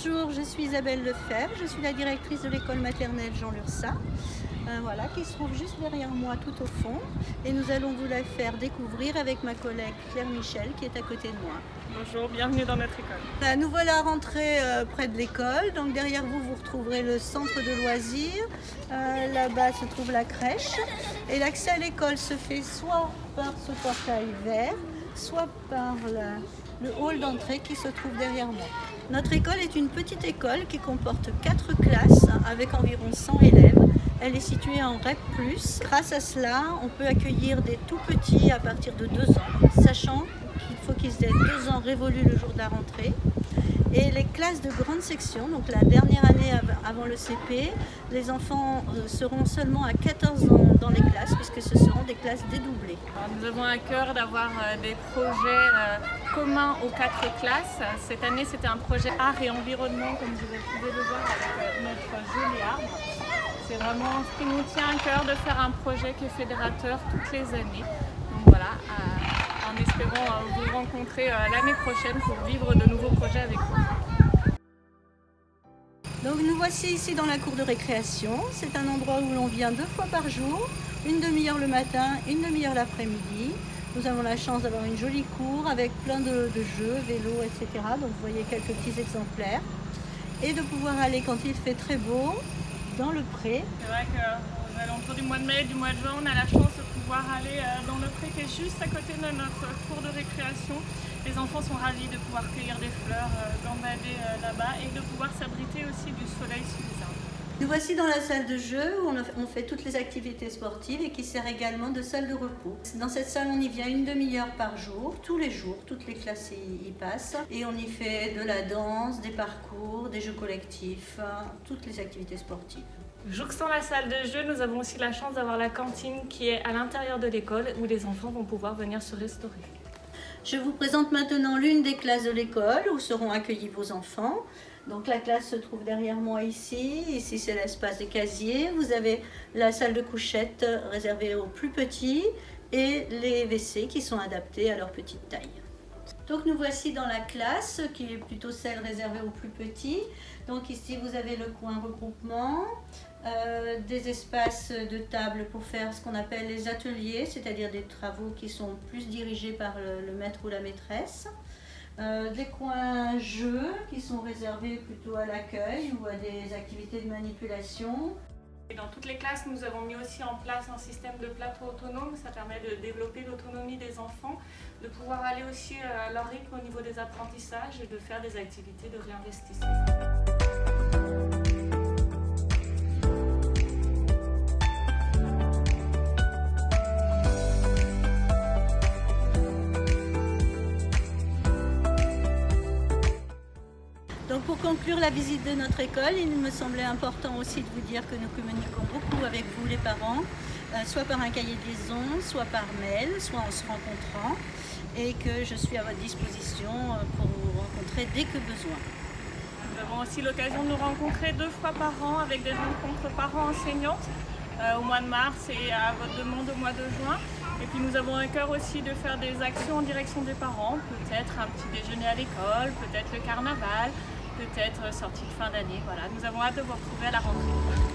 Bonjour, je suis Isabelle Lefebvre, je suis la directrice de l'école maternelle Jean Lurçat, voilà, qui se trouve juste derrière moi tout au fond. Et nous allons vous la faire découvrir avec ma collègue Claire Michel qui est à côté de moi. Bonjour, bienvenue dans notre école. Nous voilà rentrés près de l'école, donc derrière vous, vous retrouverez le centre de loisirs. Là-bas se trouve la crèche. Et l'accès à l'école se fait soit par ce portail vert, soit par le hall d'entrée qui se trouve derrière moi. Notre école est une petite école qui comporte 4 classes avec environ 100 élèves. Elle est située en REP+. Grâce à cela, on peut accueillir des tout petits à partir de 2 ans, sachant qu'il faut qu'ils aient 2 ans révolus le jour de la rentrée. Et les classes de grande section, donc la dernière année avant le CP, les enfants seront seulement à 14 ans dans les classes, puisque ce seront des classes dédoublées. Alors, nous avons à cœur d'avoir des projets communs aux 4 classes. Cette année, c'était un projet art et environnement, comme vous pouvez le voir avec notre joli arbre. C'est vraiment ce qui nous tient à cœur de faire un projet qui est fédérateur toutes les années. Donc voilà, en espérant vous rencontrer l'année prochaine pour vivre de nouveaux projets avec vous. Donc nous voici ici dans la cour de récréation. C'est un endroit où l'on vient 2 fois par jour, une demi-heure le matin, une demi-heure l'après-midi. Nous avons la chance d'avoir une jolie cour avec plein de jeux, vélos, etc. Donc vous voyez quelques petits exemplaires. Et de pouvoir aller quand il fait très beau dans le pré. C'est vrai qu'aux alentours du mois de mai, du mois de juin, on a la chance de pouvoir aller dans le pré qui est juste à côté de notre cour de récréation. Les enfants sont ravis de pouvoir cueillir des fleurs, gambader là-bas et de pouvoir s'abriter aussi du soleil sous les arbres. Nous voici dans la salle de jeu où on fait toutes les activités sportives et qui sert également de salle de repos. Dans cette salle, on y vient une demi-heure par jour, tous les jours, toutes les classes y passent. Et on y fait de la danse, des parcours, des jeux collectifs, toutes les activités sportives. Jouxtant la salle de jeu, nous avons aussi la chance d'avoir la cantine qui est à l'intérieur de l'école où les enfants vont pouvoir venir se restaurer. Je vous présente maintenant l'une des classes de l'école où seront accueillis vos enfants. Donc la classe se trouve derrière moi ici. Ici c'est l'espace des casiers. Vous avez la salle de couchette réservée aux plus petits et les WC qui sont adaptés à leur petite taille. Donc nous voici dans la classe qui est plutôt celle réservée aux plus petits. Donc ici vous avez le coin regroupement, des espaces de table pour faire ce qu'on appelle les ateliers, c'est-à-dire des travaux qui sont plus dirigés par le maître ou la maîtresse. Des coins jeux qui sont réservés plutôt à l'accueil ou à des activités de manipulation. Et dans toutes les classes, nous avons mis aussi en place un système de plateau autonome. Ça permet de développer l'autonomie des enfants, de pouvoir aller aussi à leur rythme au niveau des apprentissages et de faire des activités de réinvestissement. Donc pour conclure la visite de notre école, il me semblait important aussi de vous dire que nous communiquons beaucoup avec vous les parents, soit par un cahier de liaison, soit par mail, soit en se rencontrant, et que je suis à votre disposition pour vous rencontrer dès que besoin. Nous avons aussi l'occasion de nous rencontrer 2 fois par an avec des rencontres parents-enseignantes au mois de mars et à votre demande au mois de juin. Et puis nous avons à cœur aussi de faire des actions en direction des parents, peut-être un petit déjeuner à l'école, peut-être le carnaval, peut-être sortie de fin d'année. Voilà, nous avons hâte de vous retrouver à la rentrée.